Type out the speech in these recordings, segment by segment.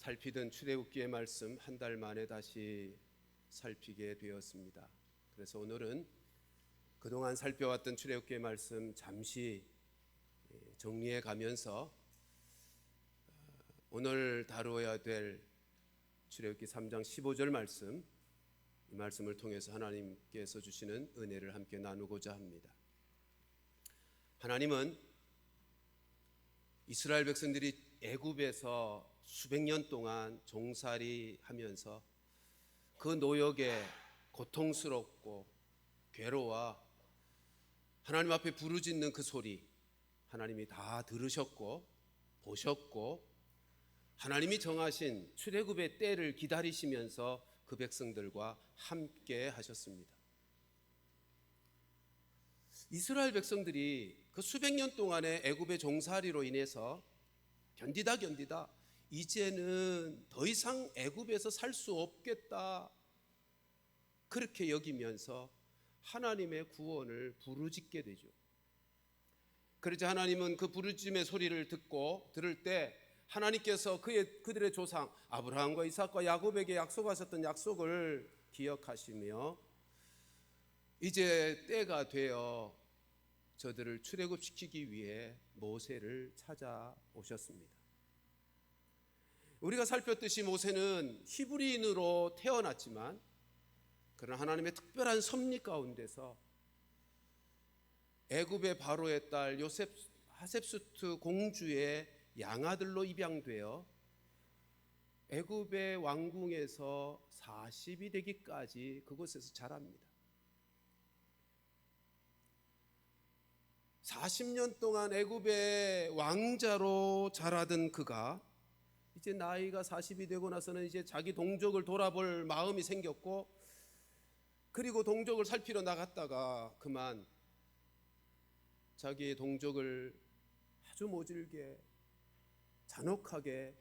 살피던 출애굽기의 말씀 한 달 만에 다시 살피게 되었습니다. 그래서 오늘은 그동안 살펴왔던 출애굽기의 말씀 잠시 정리해 가면서 오늘 다루어야 될 출애굽기 3장 15절 말씀, 이 말씀을 통해서 하나님께서 주시는 은혜를 함께 나누고자 합니다. 하나님은 이스라엘 백성들이 애굽에서 수백 년 동안 종살이하면서 그 노역에 고통스럽고 괴로워 하나님 앞에 부르짖는 그 소리 하나님이 다 들으셨고 보셨고 하나님이 정하신 출애굽의 때를 기다리시면서 그 백성들과 함께 하셨습니다. 이스라엘 백성들이 그 수백 년 동안의 애굽의 종살이로 인해서 견디다 이제는 더 이상 애굽에서 살 수 없겠다 그렇게 여기면서 하나님의 구원을 부르짖게 되죠. 그러자 하나님은 그 부르짖음의 소리를 들을 때 하나님께서 그들의 조상 아브라함과 이삭과 야곱에게 약속하셨던 약속을 기억하시며 이제 때가 되어 저들을 출애굽시키기 위해 모세를 찾아오셨습니다. 우리가 살폈듯이 모세는 히브리인으로 태어났지만 그러나 하나님의 특별한 섭리 가운데서 애굽의 바로의 딸 하셉수트 공주의 양아들로 입양되어 애굽의 왕궁에서 40이 되기까지 그곳에서 자랍니다. 40년 동안 애굽의 왕자로 자라던 그가 이제 나이가 40이 되고 나서는 이제 자기 동족을 돌아볼 마음이 생겼고 그리고 동족을 살피러 나갔다가 그만 자기의 동족을 아주 모질게 잔혹하게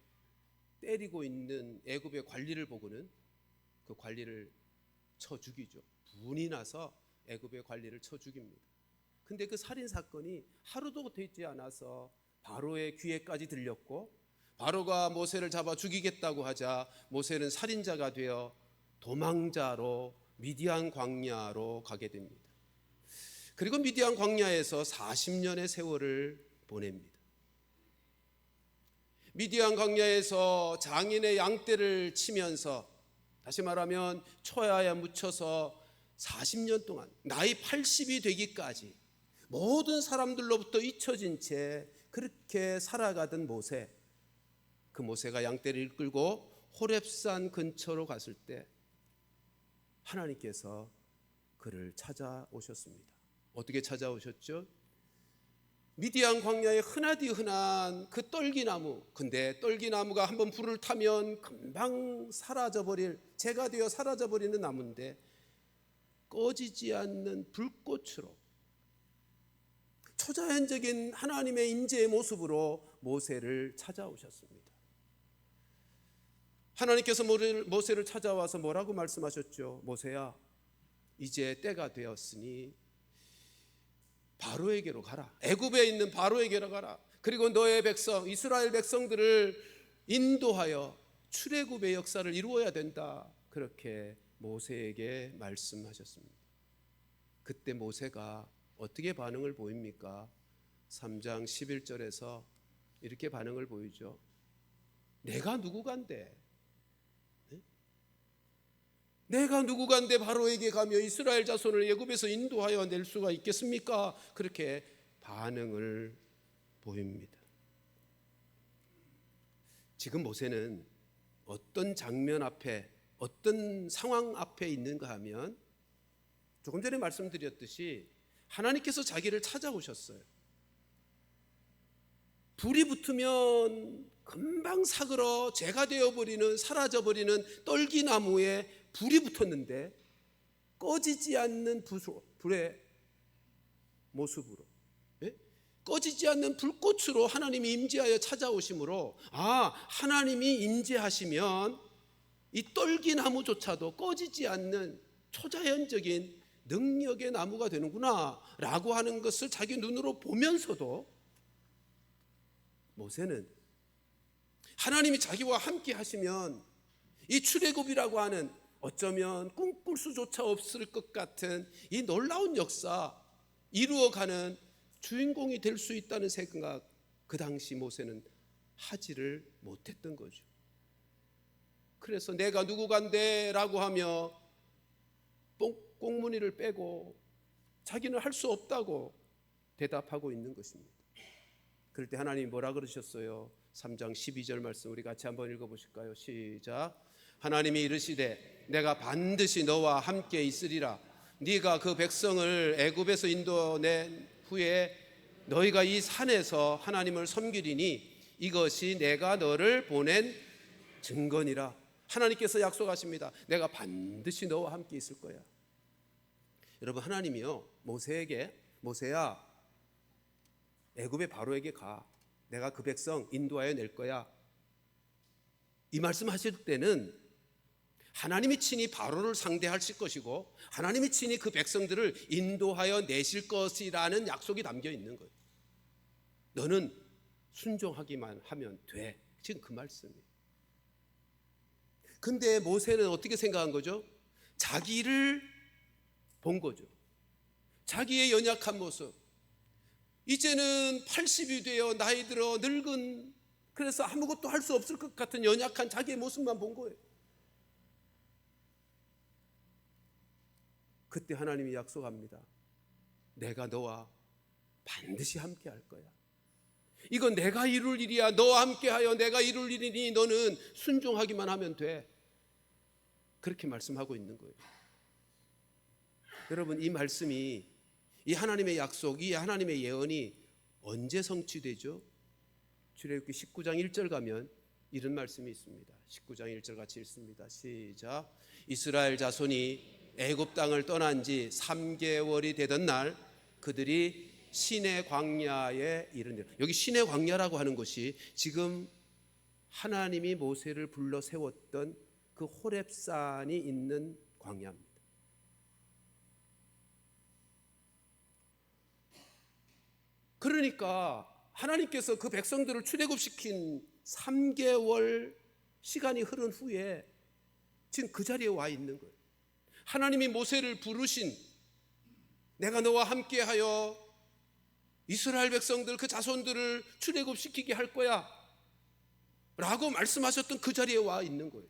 때리고 있는 애굽의 관리를 보고는 그 관리를 쳐 죽이죠. 분이 나서 애굽의 관리를 쳐 죽입니다. 근데 그 살인 사건이 하루도 되지 않아서 바로의 귀에까지 들렸고 바로가 모세를 잡아 죽이겠다고 하자 모세는 살인자가 되어 도망자로 미디안 광야로 가게 됩니다. 그리고 미디안 광야에서 40년의 세월을 보냅니다. 미디안 광야에서 장인의 양떼를 치면서 다시 말하면 초야에 묻혀서 40년 동안 나이 80이 되기까지 모든 사람들로부터 잊혀진 채 그렇게 살아가던 모세, 그 모세가 양떼를 이끌고 호렙산 근처로 갔을 때 하나님께서 그를 찾아오셨습니다. 어떻게 찾아오셨죠? 미디안 광야에 흔하디 흔한 그 떨기나무, 근데 떨기나무가 한번 불을 타면 금방 사라져버릴, 재가 되어 사라져버리는 나무인데 꺼지지 않는 불꽃으로 초자연적인 하나님의 임재의 모습으로 모세를 찾아오셨습니다. 하나님께서 모세를 찾아와서 뭐라고 말씀하셨죠? 모세야, 이제 때가 되었으니 바로에게로 가라. 애굽에 있는 바로에게로 가라. 그리고 너의 백성 이스라엘 백성들을 인도하여 출애굽의 역사를 이루어야 된다. 그렇게 모세에게 말씀하셨습니다. 그때 모세가 어떻게 반응을 보입니까? 3장 11절에서 이렇게 반응을 보이죠. 내가 누구간데? 내가 누구간데 바로에게 가며 이스라엘 자손을 애굽에서 인도하여 낼 수가 있겠습니까? 그렇게 반응을 보입니다. 지금 모세는 어떤 장면 앞에 어떤 상황 앞에 있는가 하면 조금 전에 말씀드렸듯이 하나님께서 자기를 찾아오셨어요. 불이 붙으면 금방 사그러 재가 되어버리는 사라져버리는 떨기나무에 불이 붙었는데 꺼지지 않는 불의 모습으로 꺼지지 않는 불꽃으로 하나님이 임재하여 찾아오심으로 하나님이 임재하시면 이 떨기나무조차도 꺼지지 않는 초자연적인 능력의 나무가 되는구나 라고 하는 것을 자기 눈으로 보면서도 모세는 하나님이 자기와 함께 하시면 이 출애굽이라고 하는 어쩌면 꿈꿀 수조차 없을 것 같은 이 놀라운 역사 이루어가는 주인공이 될 수 있다는 생각, 그 당시 모세는 하지를 못했던 거죠. 그래서 내가 누구간데 라고 하며 꽁무니를 빼고 자기는 할 수 없다고 대답하고 있는 것입니다. 그럴 때 하나님이 뭐라 그러셨어요? 3장 12절 말씀 우리 같이 한번 읽어보실까요? 시작. 하나님이 이르시되 내가 반드시 너와 함께 있으리라. 네가 그 백성을 애굽에서 인도낸 후에 너희가 이 산에서 하나님을 섬기리니 이것이 내가 너를 보낸 증거니라. 하나님께서 약속하십니다. 내가 반드시 너와 함께 있을 거야. 여러분, 하나님이요 모세에게, 모세야 애굽의 바로에게 가, 내가 그 백성 인도하여 낼 거야, 이 말씀하실 때는 하나님이 친히 바로를 상대하실 것이고 하나님이 친히 그 백성들을 인도하여 내실 것이라는 약속이 담겨 있는 거예요. 너는 순종하기만 하면 돼. 지금 그 말씀이에요. 근데 모세는 어떻게 생각한 거죠? 자기를 본 거죠. 자기의 연약한 모습. 이제는 80이 되어 나이 들어 늙은, 그래서 아무것도 할 수 없을 것 같은 연약한 자기의 모습만 본 거예요. 그때 하나님이 약속합니다. 내가 너와 반드시 함께 할 거야. 이건 내가 이룰 일이야. 너와 함께하여 내가 이룰 일이니 너는 순종하기만 하면 돼. 그렇게 말씀하고 있는 거예요. 여러분, 이 말씀이, 이 하나님의 약속, 이 하나님의 예언이 언제 성취되죠? 출애굽기 19장 1절 가면 이런 말씀이 있습니다. 19장 1절 같이 읽습니다. 시작. 이스라엘 자손이 애굽 땅을 떠난 지 3개월이 되던 날 그들이 시내 광야에 이르니라. 여기 시내 광야라고 하는 것이 지금 하나님이 모세를 불러 세웠던 그 호렙산이 있는 광야입니다. 그러니까 하나님께서 그 백성들을 출애굽시킨 3개월 시간이 흐른 후에 지금 그 자리에 와 있는 거예요. 하나님이 모세를 부르신, 내가 너와 함께하여 이스라엘 백성들 그 자손들을 출애굽시키게 할 거야 라고 말씀하셨던 그 자리에 와 있는 거예요.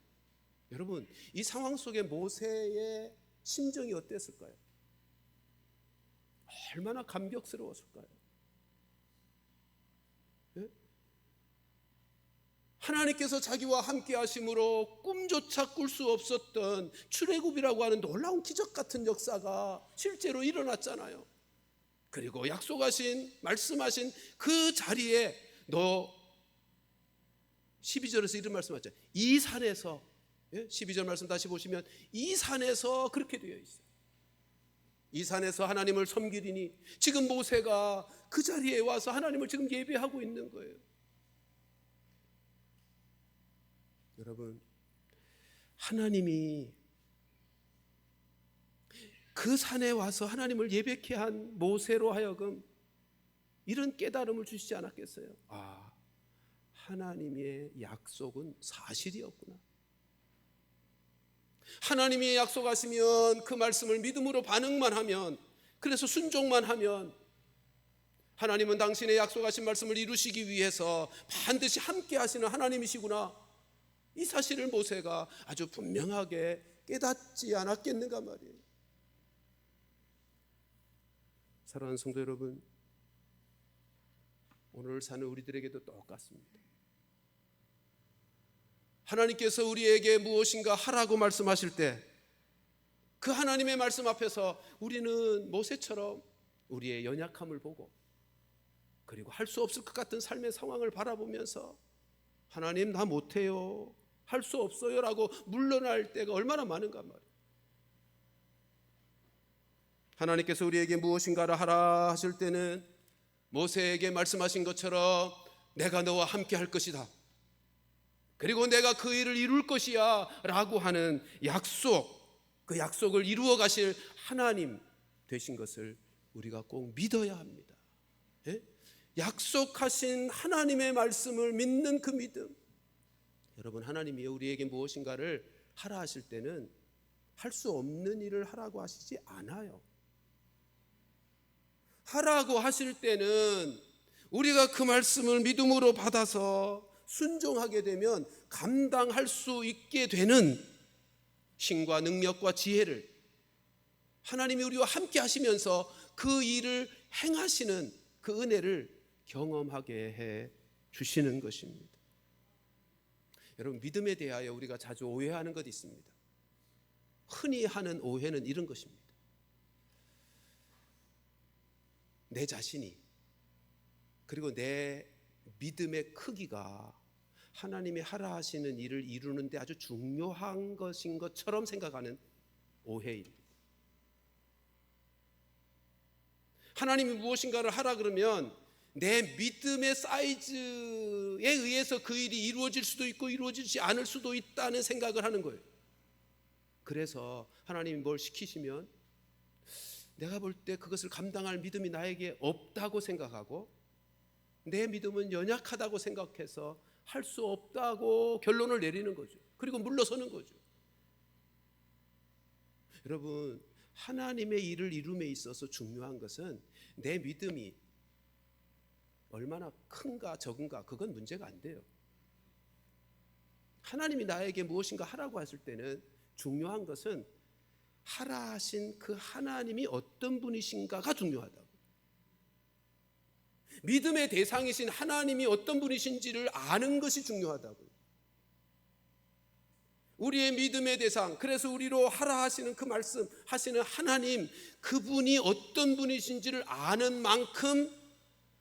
여러분, 이 상황 속에 모세의 심정이 어땠을까요? 얼마나 감격스러웠을까요? 네? 하나님께서 자기와 함께 하심으로 꿈조차 꿀 수 없었던 출애굽이라고 하는 놀라운 기적 같은 역사가 실제로 일어났잖아요. 그리고 약속하신, 말씀하신 그 자리에 너 12절에서 이런 말씀하죠. 이 산에서, 12절 말씀 다시 보시면 이 산에서 그렇게 되어 있어요. 이 산에서 하나님을 섬기리니, 지금 모세가 그 자리에 와서 하나님을 지금 예배하고 있는 거예요. 여러분, 하나님이 그 산에 와서 하나님을 예배케 한 모세로 하여금 이런 깨달음을 주시지 않았겠어요? 아, 하나님의 약속은 사실이었구나. 하나님이 약속하시면 그 말씀을 믿음으로 반응만 하면, 그래서 순종만 하면 하나님은 당신의 약속하신 말씀을 이루시기 위해서 반드시 함께 하시는 하나님이시구나, 이 사실을 모세가 아주 분명하게 깨닫지 않았겠는가 말이에요. 사랑하는 성도 여러분, 오늘 사는 우리들에게도 똑같습니다. 하나님께서 우리에게 무엇인가 하라고 말씀하실 때 그 하나님의 말씀 앞에서 우리는 모세처럼 우리의 연약함을 보고, 그리고 할 수 없을 것 같은 삶의 상황을 바라보면서 하나님 나 못해요, 할 수 없어요 라고 물러날 때가 얼마나 많은가 말이에요. 하나님께서 우리에게 무엇인가를 하라 하실 때는 모세에게 말씀하신 것처럼 내가 너와 함께 할 것이다, 그리고 내가 그 일을 이룰 것이야 라고 하는 약속, 그 약속을 이루어 가실 하나님 되신 것을 우리가 꼭 믿어야 합니다. 예? 약속하신 하나님의 말씀을 믿는 그 믿음, 여러분, 하나님이 우리에게 무엇인가를 하라 하실 때는 할 수 없는 일을 하라고 하시지 않아요. 하라고 하실 때는 우리가 그 말씀을 믿음으로 받아서 순종하게 되면 감당할 수 있게 되는 힘과 능력과 지혜를 하나님이 우리와 함께 하시면서 그 일을 행하시는 그 은혜를 경험하게 해 주시는 것입니다. 여러분, 믿음에 대하여 우리가 자주 오해하는 것이 있습니다. 흔히 하는 오해는 이런 것입니다. 내 자신이, 그리고 내 믿음의 크기가 하나님이 하라 하시는 일을 이루는데 아주 중요한 것인 것처럼 생각하는 오해입니다. 하나님이 무엇인가를 하라 그러면 내 믿음의 사이즈에 의해서 그 일이 이루어질 수도 있고 이루어지지 않을 수도 있다는 생각을 하는 거예요. 그래서 하나님이 뭘 시키시면 내가 볼 때 그것을 감당할 믿음이 나에게 없다고 생각하고 내 믿음은 연약하다고 생각해서 할 수 없다고 결론을 내리는 거죠. 그리고 물러서는 거죠. 여러분, 하나님의 일을 이룸에 있어서 중요한 것은 내 믿음이 얼마나 큰가 적은가, 그건 문제가 안 돼요. 하나님이 나에게 무엇인가 하라고 하실 때는 중요한 것은 하라 하신 그 하나님이 어떤 분이신가가 중요하다고. 믿음의 대상이신 하나님이 어떤 분이신지를 아는 것이 중요하다고요. 우리의 믿음의 대상, 그래서 우리로 하라 하시는 그 말씀 하시는 하나님, 그분이 어떤 분이신지를 아는 만큼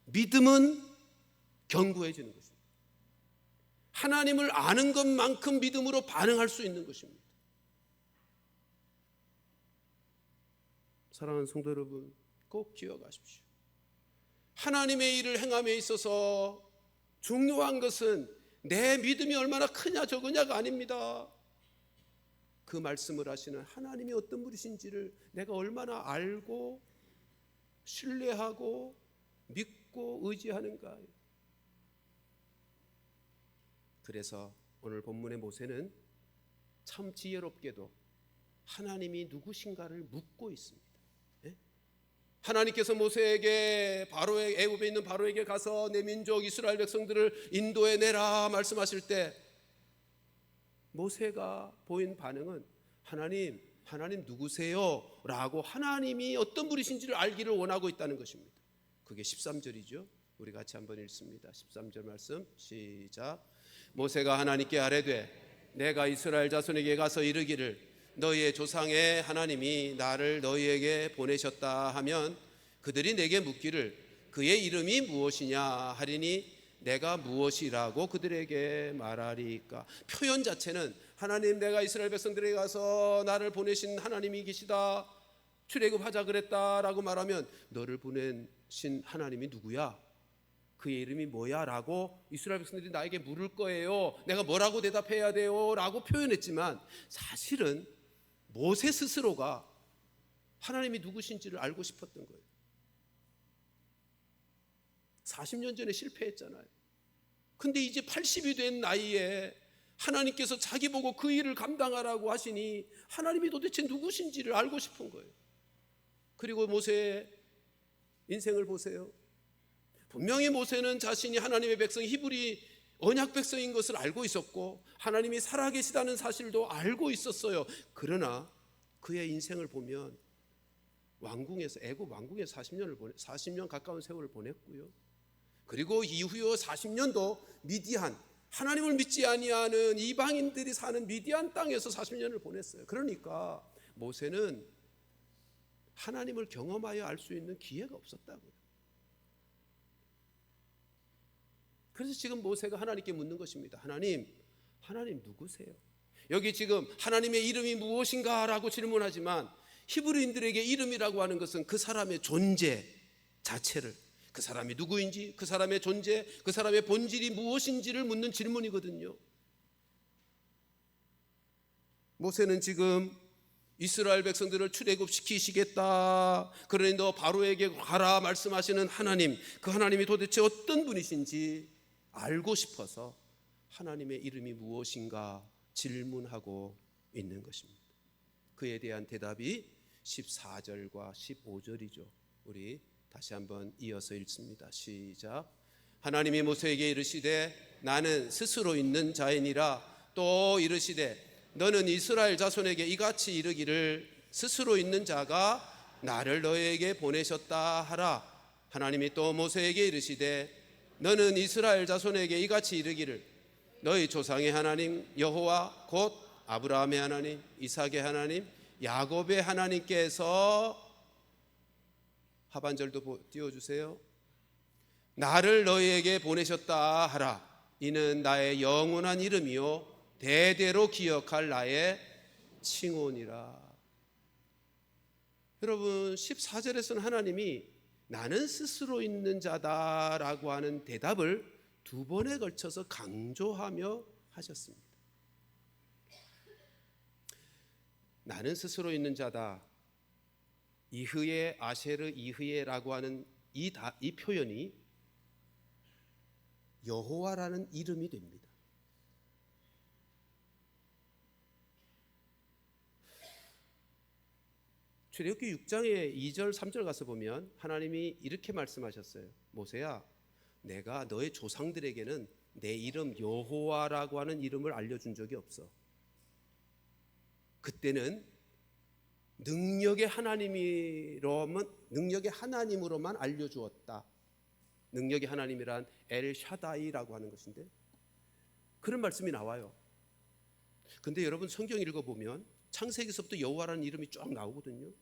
믿음은 견고해지는 것입니다. 하나님을 아는 것만큼 믿음으로 반응할 수 있는 것입니다. 사랑하는 성도 여러분, 꼭 기억하십시오. 하나님의 일을 행함에 있어서 중요한 것은 내 믿음이 얼마나 크냐 적으냐가 아닙니다. 그 말씀을 하시는 하나님이 어떤 분이신지를 내가 얼마나 알고 신뢰하고 믿고 의지하는가. 그래서 오늘 본문의 모세는 참 지혜롭게도 하나님이 누구신가를 묻고 있습니다. 하나님께서 모세에게 애굽에 있는 바로에게 가서 내 민족 이스라엘 백성들을 인도해 내라 말씀하실 때 모세가 보인 반응은 하나님 누구세요? 라고 하나님이 어떤 분이신지를 알기를 원하고 있다는 것입니다. 그게 13절이죠. 우리 같이 한번 읽습니다. 13절 말씀 시작. 모세가 하나님께 아뢰되 내가 이스라엘 자손에게 가서 이르기를 너희의 조상의 하나님이 나를 너희에게 보내셨다 하면 그들이 내게 묻기를 그의 이름이 무엇이냐 하리니 내가 무엇이라고 그들에게 말하리까. 표현 자체는 하나님, 내가 이스라엘 백성들에게 가서 나를 보내신 하나님이 계시다, 출애굽하자 그랬다라고 말하면 너를 보내신 하나님이 누구야? 그의 이름이 뭐야? 라고 이스라엘 백성들이 나에게 물을 거예요. 내가 뭐라고 대답해야 돼요? 라고 표현했지만 사실은 모세 스스로가 하나님이 누구신지를 알고 싶었던 거예요. 40년 전에 실패했잖아요. 근데 이제 80이 된 나이에 하나님께서 자기 보고 그 일을 감당하라고 하시니 하나님이 도대체 누구신지를 알고 싶은 거예요. 그리고 모세의 인생을 보세요. 분명히 모세는 자신이 하나님의 백성 히브리 언약 백성인 것을 알고 있었고 하나님이 살아계시다는 사실도 알고 있었어요. 그러나 그의 인생을 보면 왕궁에서, 애굽 왕궁에서 40년 가까운 세월을 보냈고요. 그리고 이후 40년도 미디안, 하나님을 믿지 아니하는 이방인들이 사는 미디안 땅에서 40년을 보냈어요. 그러니까 모세는 하나님을 경험하여 알 수 있는 기회가 없었다고요. 그래서 지금 모세가 하나님께 묻는 것입니다. 하나님 누구세요? 여기 지금 하나님의 이름이 무엇인가라고 질문하지만 히브리인들에게 이름이라고 하는 것은 그 사람의 존재 자체를, 그 사람이 누구인지, 그 사람의 존재, 그 사람의 본질이 무엇인지를 묻는 질문이거든요. 모세는 지금 이스라엘 백성들을 출애굽시키시겠다, 그러니 너 바로에게 가라 말씀하시는 하나님, 그 하나님이 도대체 어떤 분이신지 알고 싶어서 하나님의 이름이 무엇인가 질문하고 있는 것입니다. 그에 대한 대답이 14절과 15절이죠. 우리 다시 한번 이어서 읽습니다. 시작. 하나님이 모세에게 이르시되 나는 스스로 있는 자이니라. 또 이르시되 너는 이스라엘 자손에게 이같이 이르기를 스스로 있는 자가 나를 너희에게 보내셨다 하라. 하나님이 또 모세에게 이르시되 너는 이스라엘 자손에게 이같이 이르기를 너희 조상의 하나님 여호와 곧 아브라함의 하나님 이삭의 하나님 야곱의 하나님께서, 하반절도 띄워주세요. 나를 너희에게 보내셨다 하라. 이는 나의 영원한 이름이요 대대로 기억할 나의 칭호니라. 여러분 14절에서는 하나님이 나는 스스로 있는 자다라고 하는 대답을 두 번에 걸쳐서 강조하며 하셨습니다. 나는 스스로 있는 자다. 이흐예 아셰르 이흐예라고 하는 이 표현이 여호와라는 이름이 됩니다. 출애굽기 6장의 2절 3절 가서 보면 하나님이 이렇게 말씀하셨어요. 모세야, 내가 너의 조상들에게는 내 이름 여호와라고 하는 이름을 알려준 적이 없어. 그때는 능력의 하나님으로만 알려주었다. 능력의 하나님이란 엘샤다이라고 하는 것인데 그런 말씀이 나와요. 근데 여러분 성경 읽어보면 창세기서부터 여호와라는 이름이 쫙 나오거든요.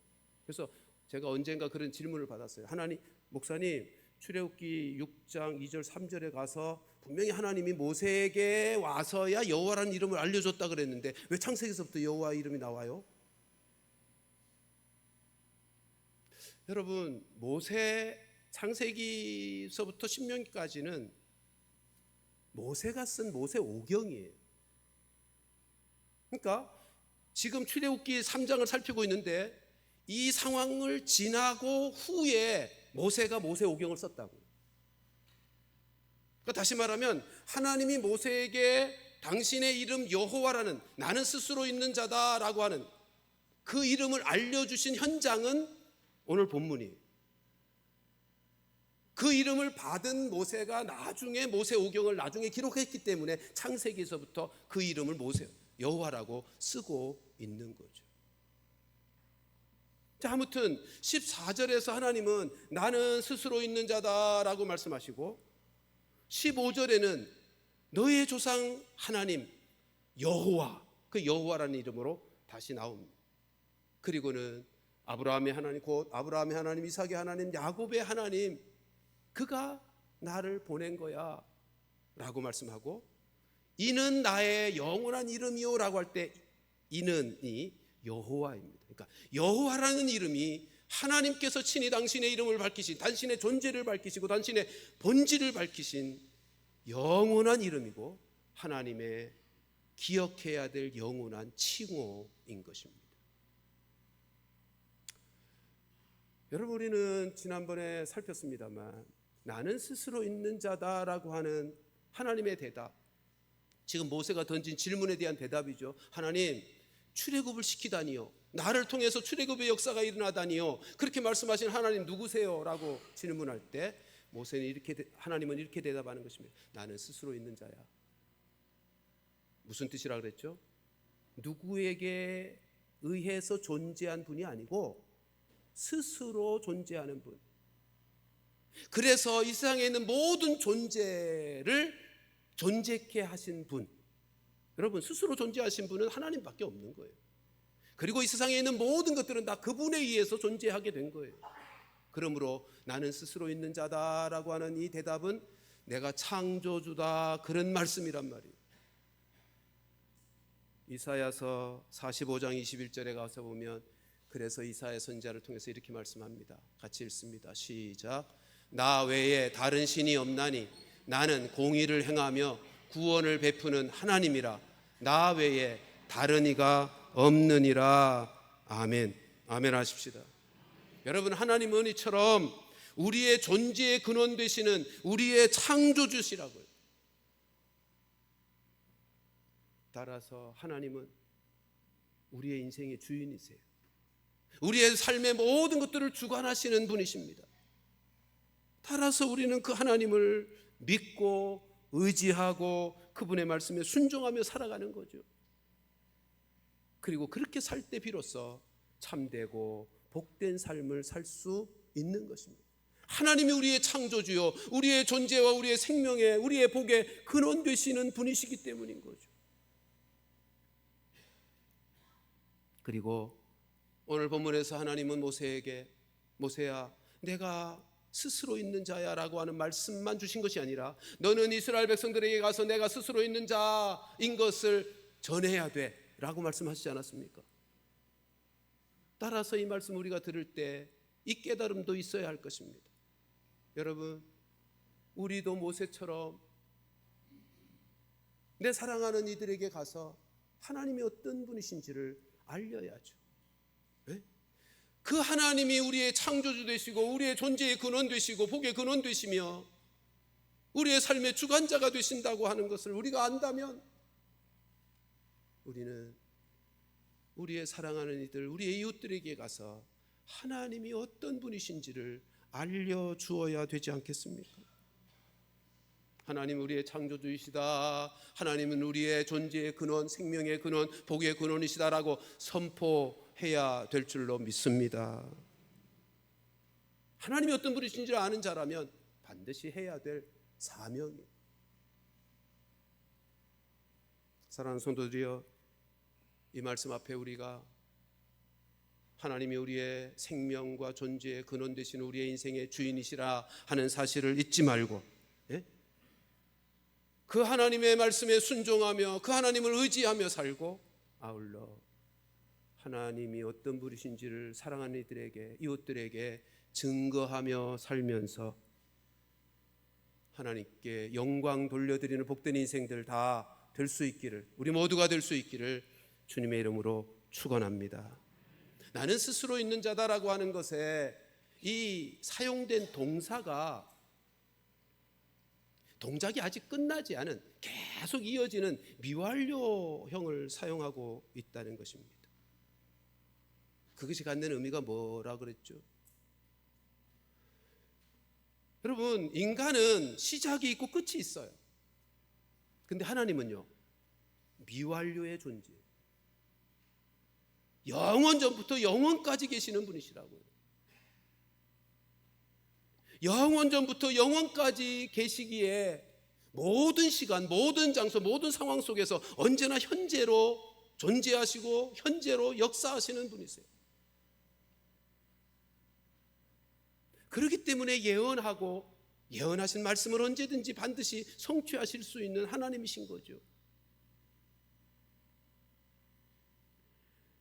그래서 제가 언젠가 그런 질문을 받았어요. 하나님, 목사님, 출애굽기 6장 2절 3절에 가서 분명히 하나님이 모세에게 와서야 여호와라는 이름을 알려줬다 그랬는데 왜 창세기서부터 여호와 이름이 나와요? 여러분, 모세 창세기서부터 신명기까지는 모세가 쓴 모세 오경이에요. 그러니까 지금 출애굽기 3장을 살피고 있는데 이 상황을 지나고 후에 모세가 모세 오경을 썼다고요. 그러니까 다시 말하면 하나님이 모세에게 당신의 이름 여호와라는 나는 스스로 있는 자다라고 하는 그 이름을 알려주신 현장은 오늘 본문이에요. 그 이름을 받은 모세가 나중에 모세 오경을 나중에 기록했기 때문에 창세기에서부터 그 이름을 모세 여호와라고 쓰고 있는 거죠. 자, 아무튼 14절에서 하나님은 나는 스스로 있는 자다라고 말씀하시고 15절에는 너의 조상 하나님 여호와, 그 여호와라는 이름으로 다시 나옵니다. 그리고는 아브라함의 하나님, 곧 아브라함의 하나님, 이삭의 하나님, 야곱의 하나님, 그가 나를 보낸 거야 라고 말씀하고 이는 나의 영원한 이름이요 라고 할 때 이는이 여호와입니다. 그러니까 여호와라는 이름이 하나님께서 친히 당신의 이름을 밝히신, 당신의 존재를 밝히시고 당신의 본질을 밝히신 영원한 이름이고 하나님의 기억해야 될 영원한 칭호인 것입니다. 여러분, 우리는 지난번에 살폈습니다만 나는 스스로 있는 자다라고 하는 하나님의 대답, 지금 모세가 던진 질문에 대한 대답이죠. 하나님, 출애굽을 시키다니요, 나를 통해서 출애굽의 역사가 일어나다니요, 그렇게 말씀하신 하나님 누구세요? 라고 질문할 때 하나님은 이렇게 대답하는 것입니다. 나는 스스로 있는 자야. 무슨 뜻이라 그랬죠? 누구에게 의해서 존재한 분이 아니고 스스로 존재하는 분. 그래서 이 세상에 있는 모든 존재를 존재케 하신 분, 여러분, 스스로 존재하신 분은 하나님밖에 없는 거예요. 그리고 이 세상에 있는 모든 것들은 다 그분에 의해서 존재하게 된 거예요. 그러므로 나는 스스로 있는 자다라고 하는 이 대답은 내가 창조주다, 그런 말씀이란 말이에요. 이사야서 45장 21절에 가서 보면 그래서 이사야 선지자를 통해서 이렇게 말씀합니다. 같이 읽습니다. 시작. 나 외에 다른 신이 없나니 나는 공의를 행하며 구원을 베푸는 하나님이라. 나 외에 다른 이가 없느니라. 아멘. 아멘 하십시다. 여러분, 하나님은 이처럼 우리의 존재의 근원 되시는 우리의 창조주시라고요. 따라서 하나님은 우리의 인생의 주인이세요. 우리의 삶의 모든 것들을 주관하시는 분이십니다. 따라서 우리는 그 하나님을 믿고 의지하고 그분의 말씀에 순종하며 살아가는 거죠. 그리고 그렇게 살 때 비로소 참되고 복된 삶을 살 수 있는 것입니다. 하나님이 우리의 창조주요, 우리의 존재와 우리의 생명의, 우리의 복의 근원 되시는 분이시기 때문인 거죠. 그리고 오늘 본문에서 하나님은 모세에게 모세야 내가 스스로 있는 자야 라고 하는 말씀만 주신 것이 아니라 너는 이스라엘 백성들에게 가서 내가 스스로 있는 자인 것을 전해야 돼 라고 말씀하시지 않았습니까? 따라서 이 말씀 우리가 들을 때 이 깨달음도 있어야 할 것입니다. 여러분, 우리도 모세처럼 내 사랑하는 이들에게 가서 하나님이 어떤 분이신지를 알려야죠. 네? 그 하나님이 우리의 창조주 되시고 우리의 존재의 근원 되시고 복의 근원 되시며 우리의 삶의 주관자가 되신다고 하는 것을 우리가 안다면 우리는 우리의 사랑하는 이들, 우리의 이웃들에게 가서 하나님이 어떤 분이신지를 알려주어야 되지 않겠습니까? 하나님 우리의 창조주이시다, 하나님은 우리의 존재의 근원, 생명의 근원, 복의 근원이시다라고 선포해야 될 줄로 믿습니다. 하나님이 어떤 분이신지를 아는 자라면 반드시 해야 될 사명이에요. 사랑하는 성도들이여, 이 말씀 앞에 우리가 하나님이 우리의 생명과 존재의 근원 되시는 우리의 인생의 주인이시라 하는 사실을 잊지 말고 그 하나님의 말씀에 순종하며 그 하나님을 의지하며 살고, 아울러 하나님이 어떤 분이신지를 사랑하는 이들에게, 이웃들에게 증거하며 살면서 하나님께 영광 돌려드리는 복된 인생들 다 될 수 있기를, 우리 모두가 될 수 있기를 주님의 이름으로 축원합니다. 나는 스스로 있는 자다라고 하는 것에 이 사용된 동작이 아직 끝나지 않은, 계속 이어지는 미완료형을 사용하고 있다는 것입니다. 그것이 갖는 의미가 뭐라 그랬죠? 여러분, 인간은 시작이 있고 끝이 있어요. 근데 하나님은요, 미완료의 존재, 영원 전부터 영원까지 계시는 분이시라고요. 영원 전부터 영원까지 계시기에 모든 시간, 모든 장소, 모든 상황 속에서 언제나 현재로 존재하시고 현재로 역사하시는 분이세요. 그렇기 때문에 예언하신 말씀을 언제든지 반드시 성취하실 수 있는 하나님이신 거죠.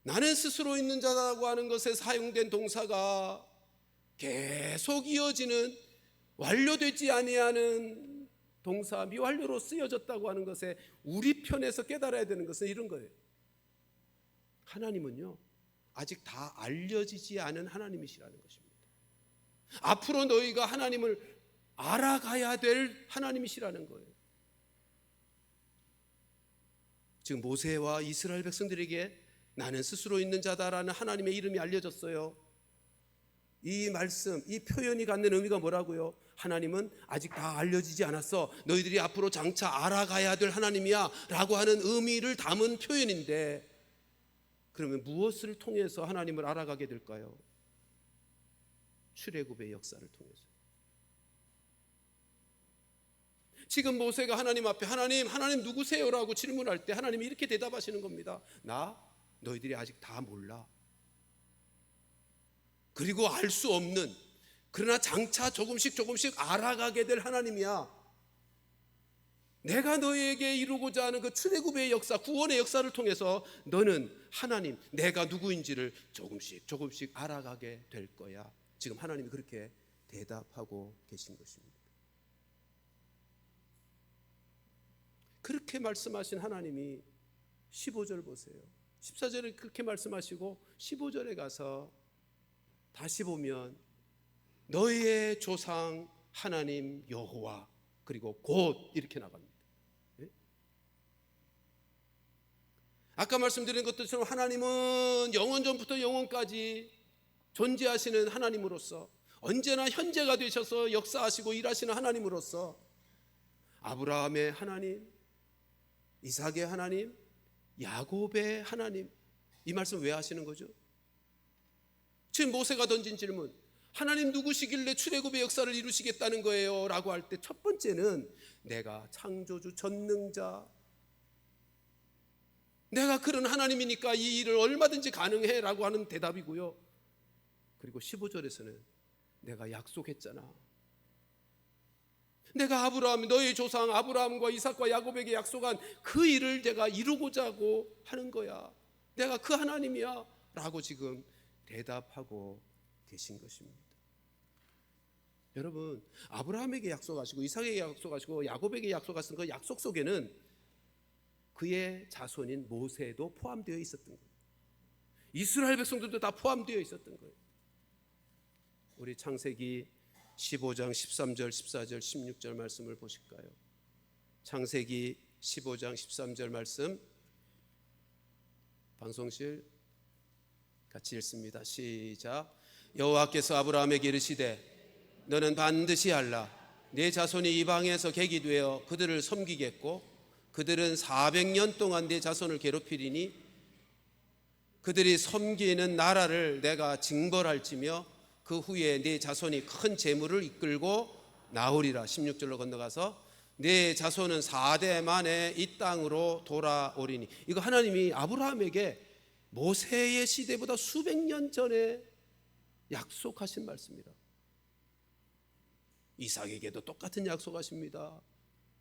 나는 스스로 있는 자라고 하는 것에 사용된 동사가 계속 이어지는, 완료되지 아니하는 동사, 미완료로 쓰여졌다고 하는 것에 우리 편에서 깨달아야 되는 것은 이런 거예요. 하나님은요, 아직 다 알려지지 않은 하나님이시라는 것입니다. 앞으로 너희가 하나님을 알아가야 될 하나님이시라는 거예요. 지금 모세와 이스라엘 백성들에게 나는 스스로 있는 자다라는 하나님의 이름이 알려졌어요. 이 말씀, 이 표현이 갖는 의미가 뭐라고요? 하나님은 아직 다 알려지지 않았어, 너희들이 앞으로 장차 알아가야 될 하나님이야 라고 하는 의미를 담은 표현인데, 그러면 무엇을 통해서 하나님을 알아가게 될까요? 출애굽의 역사를 통해서. 지금 모세가 하나님 앞에 하나님 누구세요? 라고 질문할 때 하나님이 이렇게 대답하시는 겁니다. 너희들이 아직 다 몰라. 그리고 알 수 없는, 그러나 장차 조금씩 알아가게 될 하나님이야. 내가 너희에게 이루고자 하는 그 출애굽의 역사, 구원의 역사를 통해서 너는 하나님, 내가 누구인지를 조금씩 알아가게 될 거야. 지금 하나님이 그렇게 대답하고 계신 것입니다. 그렇게 말씀하신 하나님이 15절 보세요. 14절에 그렇게 말씀하시고 15절에 가서 다시 보면 너희의 조상 하나님 여호와, 그리고 곧 이렇게 나갑니다. 아까 말씀드린 것처럼 하나님은 영원 전부터 영원까지 존재하시는 하나님으로서, 언제나 현재가 되셔서 역사하시고 일하시는 하나님으로서 아브라함의 하나님, 이삭의 하나님, 야곱의 하나님, 이 말씀 왜 하시는 거죠? 지금 모세가 던진 질문, 하나님 누구시길래 출애굽의 역사를 이루시겠다는 거예요? 라고 할 때 첫 번째는 내가 창조주 전능자, 내가 그런 하나님이니까 이 일을 얼마든지 가능해 라고 하는 대답이고요. 그리고 15절에서는 내가 약속했잖아. 내가 아브라함, 너의 조상 아브라함과 이삭과 야곱에게 약속한 그 일을 내가 이루고자 하고 하는 거야. 내가 그 하나님이야 라고 지금 대답하고 계신 것입니다. 여러분, 아브라함에게 약속하시고 이삭에게 약속하시고 야곱에게 약속하신 그 약속 속에는 그의 자손인 모세도 포함되어 있었던 거예요. 이스라엘 백성들도 다 포함되어 있었던 거예요. 우리 창세기 15장 13절 14절 16절 말씀을 보실까요? 창세기 15장 13절 말씀, 방송실 같이 읽습니다. 시작. 여호와께서 아브라함에게 이르시되 너는 반드시 알라. 내 자손이 이방에서 객이 되어 그들을 섬기겠고 그들은 400년 동안 내 자손을 괴롭히리니 그들이 섬기는 나라를 내가 징벌할지며 그 후에 네 자손이 큰 재물을 이끌고 나오리라. 16절로 건너가서 네 자손은 4대 만에 이 땅으로 돌아오리니. 이거 하나님이 아브라함에게 모세의 시대보다 수백 년 전에 약속하신 말씀이라. 이삭에게도 똑같은 약속하십니다.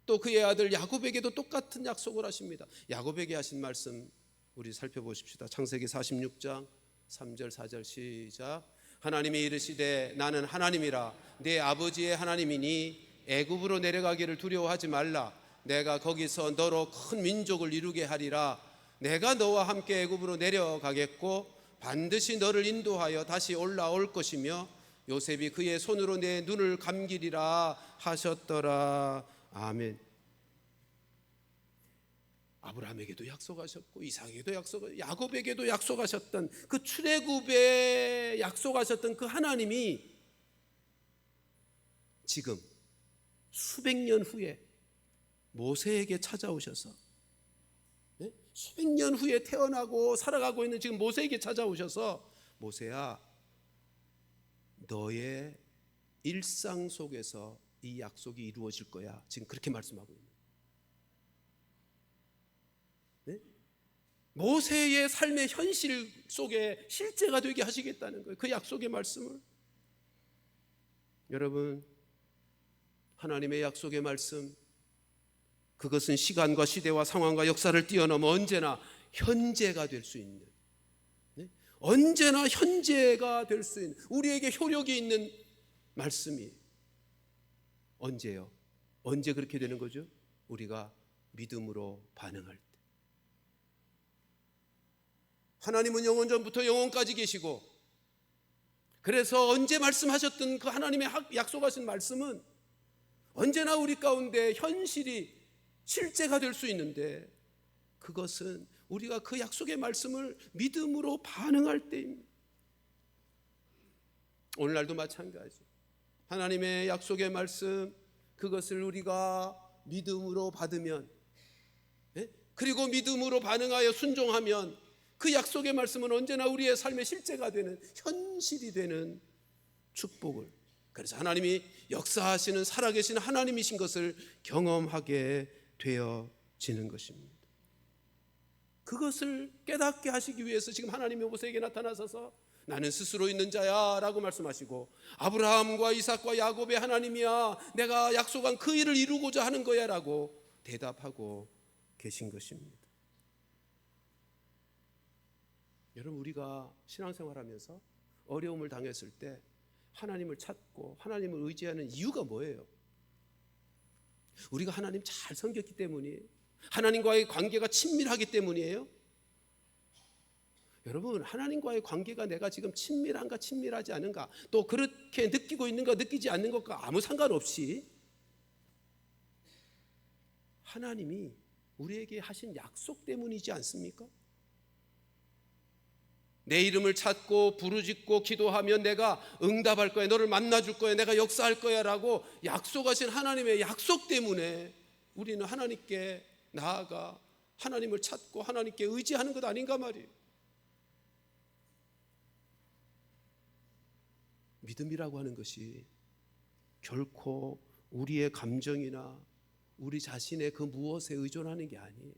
또 그의 아들 야곱에게도 똑같은 약속을 하십니다. 야곱에게 하신 말씀 우리 살펴보십시다. 창세기 46장 3절 4절 시작. 하나님이 이르시되 나는 하나님이라 네 아버지의 하나님이니 애굽으로 내려가기를 두려워하지 말라. 내가 거기서 너로 큰 민족을 이루게 하리라. 내가 너와 함께 애굽으로 내려가겠고 반드시 너를 인도하여 다시 올라올 것이며 요셉이 그의 손으로 내 눈을 감기리라 하셨더라. 아멘. 아브라함에게도 약속하셨고 이삭에게도 약속하셨고 야곱에게도 약속하셨던 그 출애굽에 약속하셨던 그 하나님이 지금 수백 년 후에 모세에게 찾아오셔서, 수백 년 후에 태어나고 살아가고 있는 지금 모세에게 찾아오셔서 모세야, 너의 일상 속에서 이 약속이 이루어질 거야. 지금 그렇게 말씀하고 있는 거예요. 네? 모세의 삶의 현실 속에 실제가 되게 하시겠다는 거예요. 그 약속의 말씀을. 여러분, 하나님의 약속의 말씀, 그것은 시간과 시대와 상황과 역사를 뛰어넘어 언제나 현재가 될 수 있는, 언제나 현재가 될 수 있는, 우리에게 효력이 있는 말씀이 언제요? 언제 그렇게 되는 거죠? 우리가 믿음으로 반응할 때. 하나님은 영원 전부터 영원까지 계시고, 그래서 언제 말씀하셨던 그 하나님의 약속하신 말씀은 언제나 우리 가운데 현실이 실제가 될 수 있는데, 그것은 우리가 그 약속의 말씀을 믿음으로 반응할 때입니다. 오늘날도 마찬가지. 하나님의 약속의 말씀, 그것을 우리가 믿음으로 받으면, 그리고 믿음으로 반응하여 순종하면 그 약속의 말씀은 언제나 우리의 삶의 실제가 되는, 현실이 되는 축복을, 그래서 하나님이 역사하시는 살아계신 하나님이신 것을 경험하게 되어지는 것입니다. 그것을 깨닫게 하시기 위해서 지금 하나님이 모세에게 나타나셔서 나는 스스로 있는 자야 라고 말씀하시고, 아브라함과 이삭과 야곱의 하나님이야, 내가 약속한 그 일을 이루고자 하는 거야 라고 대답하고 계신 것입니다. 여러분, 우리가 신앙생활하면서 어려움을 당했을 때 하나님을 찾고 하나님을 의지하는 이유가 뭐예요? 우리가 하나님 잘 섬겼기 때문이에요? 하나님과의 관계가 친밀하기 때문이에요? 여러분, 하나님과의 관계가 내가 지금 친밀한가 친밀하지 않은가, 또 그렇게 느끼고 있는가 느끼지 않는 것과 아무 상관없이 하나님이 우리에게 하신 약속 때문이지 않습니까? 내 이름을 찾고 부르짖고 기도하면 내가 응답할 거야, 너를 만나줄 거야, 내가 역사할 거야 라고 약속하신 하나님의 약속 때문에 우리는 하나님께 나아가 하나님을 찾고 하나님께 의지하는 것 아닌가 말이에요. 믿음이라고 하는 것이 결코 우리의 감정이나 우리 자신의 그 무엇에 의존하는 게 아니에요.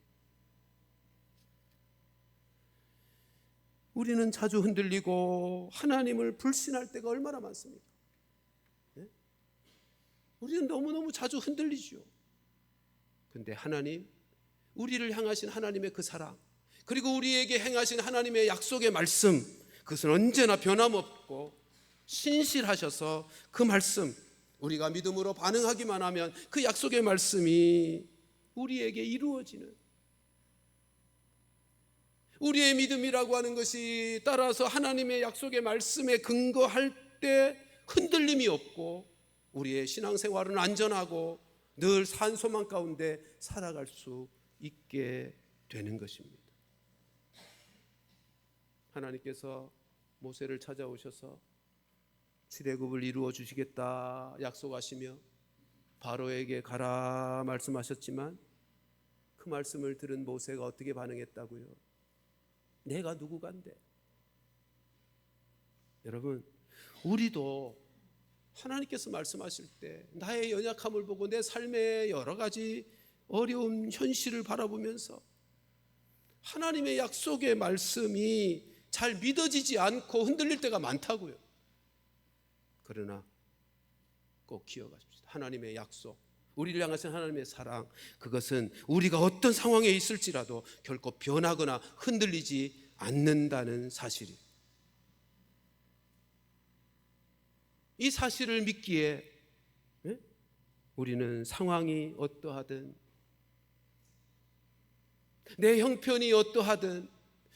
우리는 자주 흔들리고 하나님을 불신할 때가 얼마나 많습니까? 네? 우리는 너무너무 자주 흔들리죠. 그런데 하나님, 우리를 향하신 하나님의 그 사랑, 그리고 우리에게 행하신 하나님의 약속의 말씀, 그것은 언제나 변함없고 신실하셔서 그 말씀, 우리가 믿음으로 반응하기만 하면 그 약속의 말씀이 우리에게 이루어지는, 우리의 믿음이라고 하는 것이 따라서 하나님의 약속의 말씀에 근거할 때 흔들림이 없고 우리의 신앙생활은 안전하고 늘 산소망 가운데 살아갈 수 있게 되는 것입니다. 하나님께서 모세를 찾아오셔서 출애굽을 이루어 주시겠다 약속하시며 바로에게 가라 말씀하셨지만 그 말씀을 들은 모세가 어떻게 반응했다고요? 내가 누구간데? 여러분, 우리도 하나님께서 말씀하실 때 나의 연약함을 보고 내 삶의 여러 가지 어려운 현실을 바라보면서 하나님의 약속의 말씀이 잘 믿어지지 않고 흔들릴 때가 많다고요. 그러나 꼭 기억하십시오. 하나님의 약속, 우리를 향하신 하나님의 사랑, 그것은 우리가 어떤 상황에 있을지라도 결코 변하거나 흔들리지 않는다는 사실이, 이 사실을 믿기에 우리는 상황이 어떠하든, 내 형편이 어떠하든,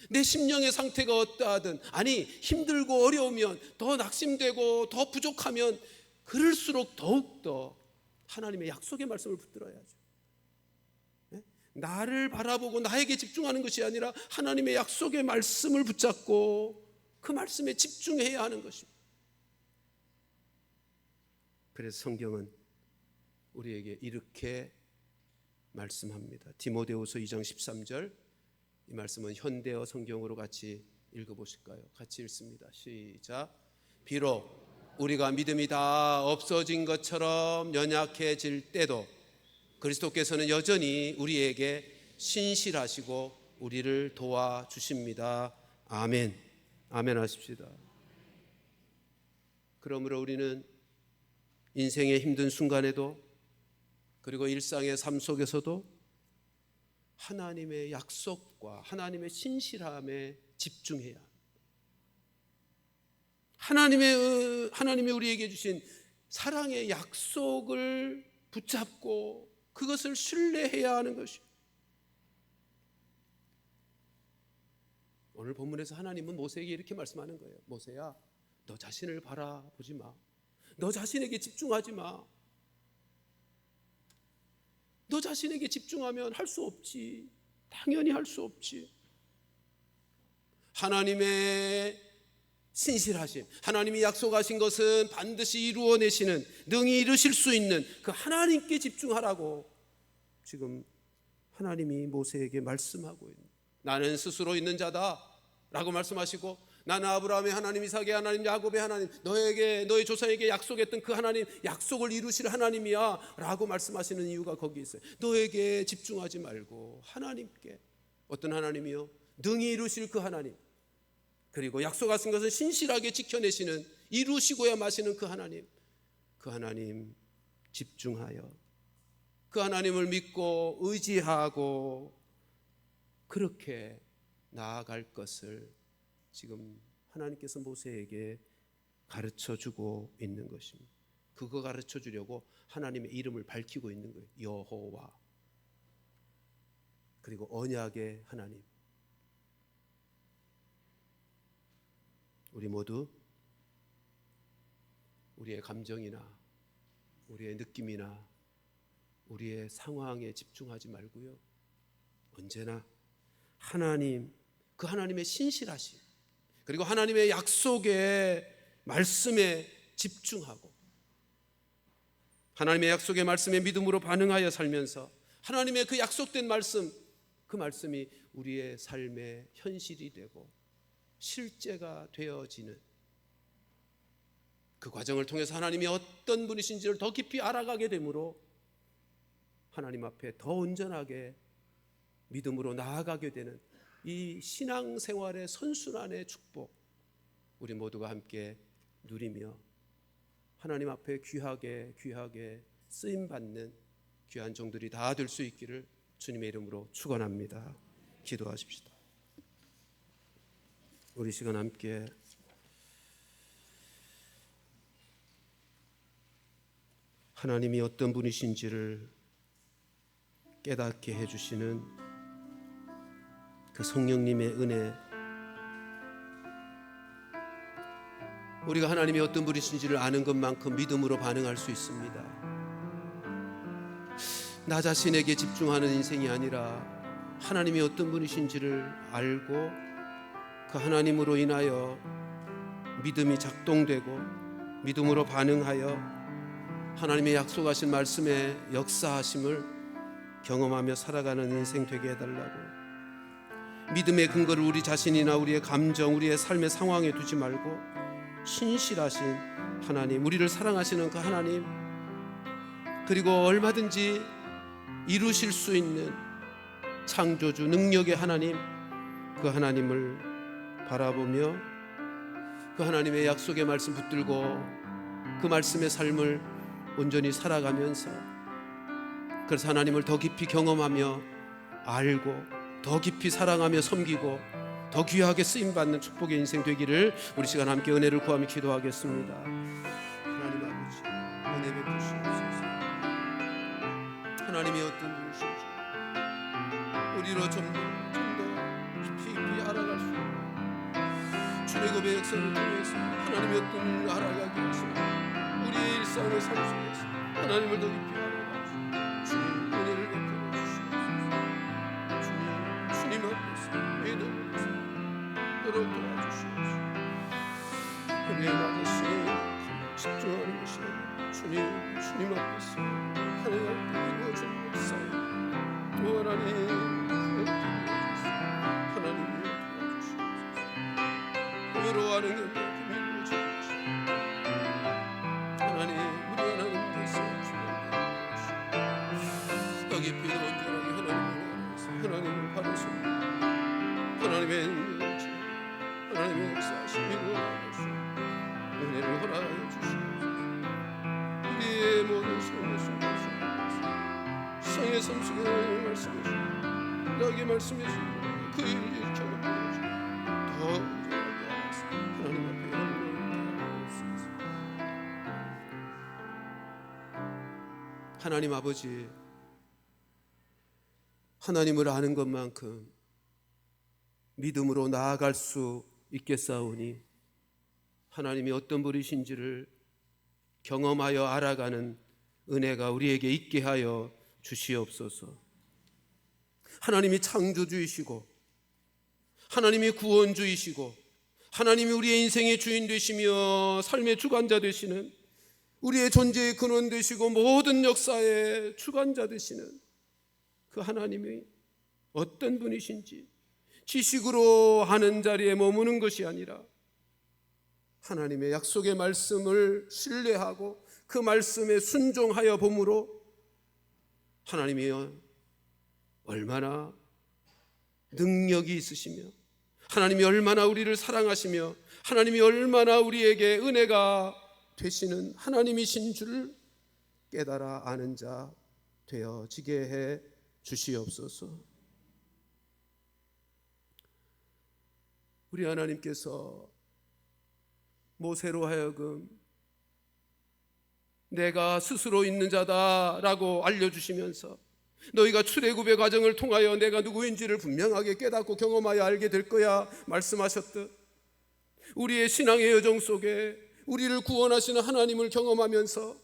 내 심령의 상태가 어떠하든, 아니 힘들고 어려우면, 더 낙심되고 더 부족하면 그럴수록 더욱더 하나님의 약속의 말씀을 붙들어야죠. 나를 바라보고 나에게 집중하는 것이 아니라 하나님의 약속의 말씀을 붙잡고 그 말씀에 집중해야 하는 것입니다. 그래서 성경은 우리에게 이렇게 말씀합니다. 디모데후서 2장 13절, 이 말씀은 현대어 성경으로 같이 읽어보실까요? 같이 읽습니다. 시작. 비록 우리가 믿음이 다 없어진 것처럼 연약해질 때도 그리스도께서는 여전히 우리에게 신실하시고 우리를 도와주십니다. 아멘. 아멘 하십시다. 그러므로 우리는 인생의 힘든 순간에도, 그리고 일상의 삶 속에서도 하나님의 약속과 하나님의 신실함에 집중해야 합니다. 하나님이 우리에게 주신 사랑의 약속을 붙잡고 그것을 신뢰해야 하는 것이, 오늘 본문에서 하나님은 모세에게 이렇게 말씀하는 거예요. 모세야, 너 자신을 바라보지 마. 너 자신에게 집중하지 마. 너 자신에게 집중하면 할 수 없지. 당연히 할 수 없지. 하나님의 신실하심, 하나님이 약속하신 것은 반드시 이루어내시는, 능히 이루실 수 있는 그 하나님께 집중하라고 지금 하나님이 모세에게 말씀하고 있는, 나는 스스로 있는 자다 라고 말씀하시고, 나는 아브라함의 하나님, 이삭의 하나님, 야곱의 하나님, 너의 조상에게 약속했던 그 하나님, 약속을 이루실 하나님이야 라고 말씀하시는 이유가 거기 있어요. 너에게 집중하지 말고 하나님께, 어떤 하나님이요? 능히 이루실 그 하나님, 그리고 약속하신 것은 신실하게 지켜내시는, 이루시고야 마시는 그 하나님 집중하여 그 하나님을 믿고 의지하고 그렇게 나아갈 것을 지금 하나님께서 모세에게 가르쳐주고 있는 것입니다. 그거 가르쳐주려고 하나님의 이름을 밝히고 있는 거예요. 여호와, 그리고 언약의 하나님. 우리 모두 우리의 감정이나 우리의 느낌이나 우리의 상황에 집중하지 말고요, 언제나 하나님, 그 하나님의 신실하심, 그리고 하나님의 약속의 말씀에 집중하고 하나님의 약속의 말씀에 믿음으로 반응하여 살면서 하나님의 그 약속된 말씀, 그 말씀이 우리의 삶의 현실이 되고 실제가 되어지는 그 과정을 통해서 하나님이 어떤 분이신지를 더 깊이 알아가게 되므로 하나님 앞에 더 온전하게 믿음으로 나아가게 되는 이 신앙생활의 선순환의 축복, 우리 모두가 함께 누리며 하나님 앞에 귀하게 쓰임받는 귀한 종들이 다 될 수 있기를 주님의 이름으로 축원합니다. 기도하십시다. 우리 시간 함께 하나님이 어떤 분이신지를 깨닫게 해주시는 그 성령님의 은혜, 우리가 하나님이 어떤 분이신지를 아는 것만큼 믿음으로 반응할 수 있습니다. 나 자신에게 집중하는 인생이 아니라 하나님이 어떤 분이신지를 알고 그 하나님으로 인하여 믿음이 작동되고 믿음으로 반응하여 하나님의 약속하신 말씀의 역사하심을 경험하며 살아가는 인생 되게 해달라고, 믿음의 근거를 우리 자신이나 우리의 감정, 우리의 삶의 상황에 두지 말고 신실하신 하나님, 우리를 사랑하시는 그 하나님, 그리고 얼마든지 이루실 수 있는 창조주 능력의 하나님, 그 하나님을 바라보며 그 하나님의 약속의 말씀 붙들고 그 말씀의 삶을 온전히 살아가면서, 그래서 하나님을 더 깊이 경험하며 알고 더 깊이 사랑하며 섬기고 더 귀하게 쓰임받는 축복의 인생 되기를 우리 시간 함께 은혜를 구하며 기도하겠습니다. 하나님 아버지, 은혜 베푸시옵소서. 하나님이 어떤 분이신지 우리로 좀 더 깊이 알아갈 수 있는 출애굽의 역사를 통해서 하나님이 어떤 분을 알아가게 하시고 우리의 일상의 삶 속에서 하나님을 더 깊이 알아가시고 주님 은혜를 베풀어 주시옵소서. 주님 앞에서 믿음으로서 너로 도와주시옵소서. 은혜에 나가시는 집중하는 것이 주님 앞에서 하나님 이루어진 역사에 또 하나님 하나님을 도와주시옵소서. 외로워하는 것만큼 이루어진 것이 하나님, 우리 하나님께서 주님 더 깊이 더 온전하게 하나님을 원해서 하나님을 바라봅니다. 하나님의 능력을 하나님의 역사하심이 원하시오 은혜를 허락하여 주시옵소서. 우리의 모든 삶의 순간순간 성의 삶 속에 하나님을 말씀해 주시고 나에게 말씀해 주시고 그 일을 일으켜 보여주시고 더 온전하게 하소서. 하나님 앞에 영광을 드리옵소서. 하나님 아버지, 하나님을 아는 것만큼 믿음으로 나아갈 수 있겠사오니 하나님이 어떤 분이신지를 경험하여 알아가는 은혜가 우리에게 있게 하여 주시옵소서. 하나님이 창조주이시고 하나님이 구원주이시고 하나님이 우리의 인생의 주인 되시며 삶의 주관자 되시는, 우리의 존재의 근원 되시고 모든 역사의 주관자 되시는 그 하나님이 어떤 분이신지 지식으로 아는 자리에 머무는 것이 아니라 하나님의 약속의 말씀을 신뢰하고 그 말씀에 순종하여 봄으로 하나님이 얼마나 능력이 있으시며 하나님이 얼마나 우리를 사랑하시며 하나님이 얼마나 우리에게 은혜가 되시는 하나님이신 줄을 깨달아 아는 자 되어지게 해 주시옵소서. 우리 하나님께서 모세로 하여금 내가 스스로 있는 자다라고 알려주시면서 너희가 출애굽의 과정을 통하여 내가 누구인지를 분명하게 깨닫고 경험하여 알게 될 거야 말씀하셨듯, 우리의 신앙의 여정 속에 우리를 구원하시는 하나님을 경험하면서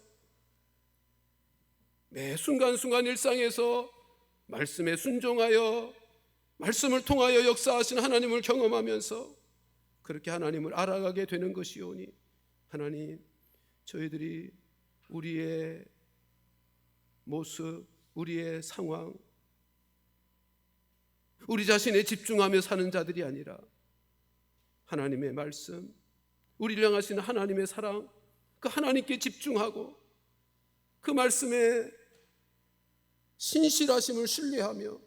매 순간순간 일상에서 말씀에 순종하여 말씀을 통하여 역사하신 하나님을 경험하면서 그렇게 하나님을 알아가게 되는 것이오니 하나님, 저희들이 우리의 모습, 우리의 상황, 우리 자신에 집중하며 사는 자들이 아니라 하나님의 말씀, 우리를 향하시는 하나님의 사랑, 그 하나님께 집중하고 그 말씀에 신실하심을 신뢰하며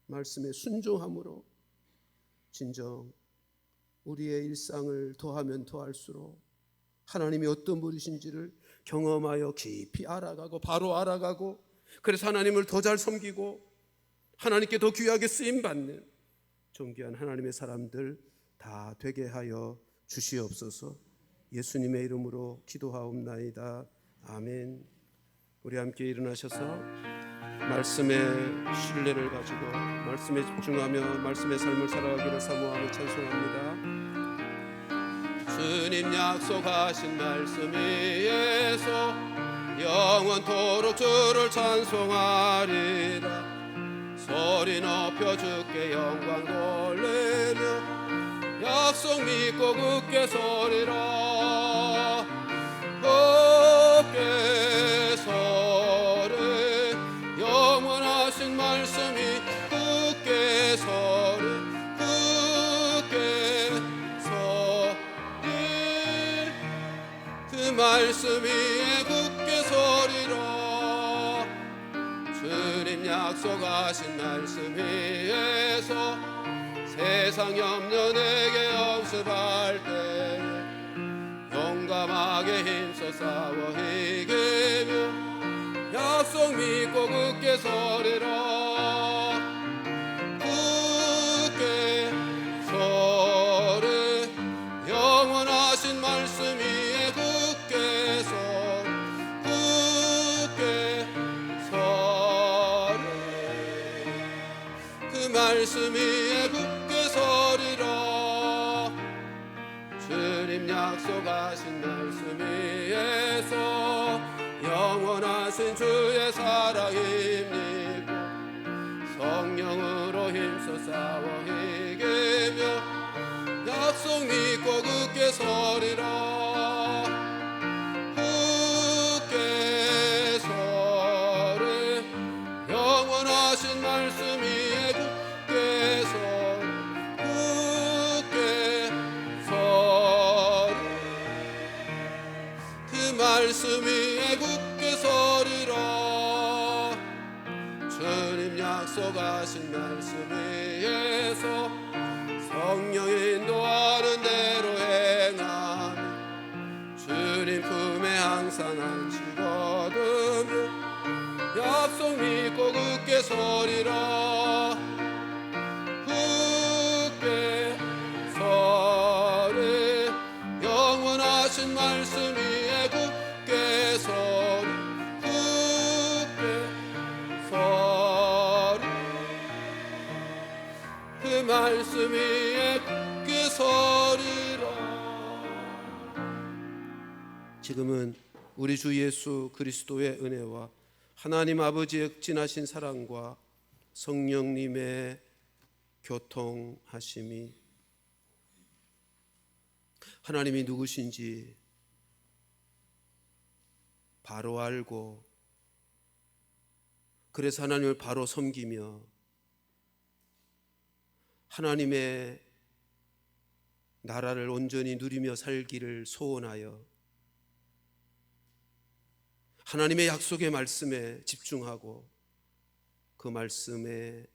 말씀에 순종함으로 진정 우리의 일상을 더하면 더할수록 하나님이 어떤 분이신지를 경험하여 깊이 알아가고 바로 알아가고, 그래서 하나님을 더 잘 섬기고 하나님께 더 귀하게 쓰임받는 존귀한 하나님의 사람들 다 되게 하여 주시옵소서. 예수님의 이름으로 기도하옵나이다. 아멘. 우리 함께 일어나셔서 말씀의 신뢰를 가지고 말씀에 집중하며 말씀의 삶을 살아가기를 사모하며 찬송합니다. 주님 약속하신 말씀 위에서 영원토록 주를 찬송하리라. 소리 높여 주께 영광 돌리며 약속 믿고 굳게 서리라. 굳게 서리, 영원하신 말씀이 굳게 서리, 굳게 서리, 그 말씀 위에 굳게 서리라. 주님 약속하신 말씀 위에서 세상 염려 내게 없으할 때 용감하게 힘써 싸워 이기며 약속 믿고 굳게 서리라. 굳게 서리, 영원하신 말씀 위에 굳게 서리, 굳게 서리, 그 말씀 위에 굳게 서리라. 주님 약속하신 말씀 위에서 영원하신 주의 사랑 힘입고 성령으로 힘써 싸워 이기며 약속 믿고 굳게 서리라. 굳게 서리, 영원하신 말씀 위에 굳게 서리, 굳게 서리, 그 말씀 위에 굳게 서리라. 주님 약속하신 말씀 위에서 성령이 인도하는 대로 행하며 주님 품에 항상 안식 얻으며 약속 믿고 굳게 서리라. 굳게 서리, 영원하신 말씀 위에 굳게 서리, 굳게 서리, 그 말씀 위에 굳게 서리라. 지금은 우리 주 예수 그리스도의 은혜와 하나님 아버지의 극진하신 사랑과 성령님의 교통하심이, 하나님이 누구신지 바로 알고 그래서 하나님을 바로 섬기며 하나님의 나라를 온전히 누리며 살기를 소원하여 하나님의 약속의 말씀에 집중하고 그 말씀에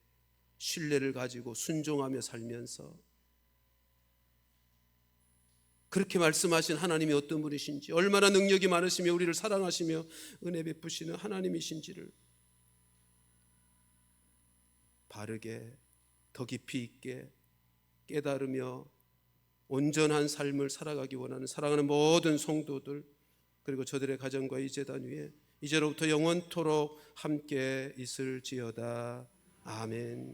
신뢰를 가지고 순종하며 살면서 그렇게 말씀하신 하나님이 어떤 분이신지, 얼마나 능력이 많으시며 우리를 사랑하시며 은혜 베푸시는 하나님이신지를 바르게 더 깊이 있게 깨달으며 온전한 삶을 살아가기 원하는 사랑하는 모든 성도들, 그리고 저들의 가정과 이 제단 위에 이제로부터 영원토록 함께 있을지어다. 아멘.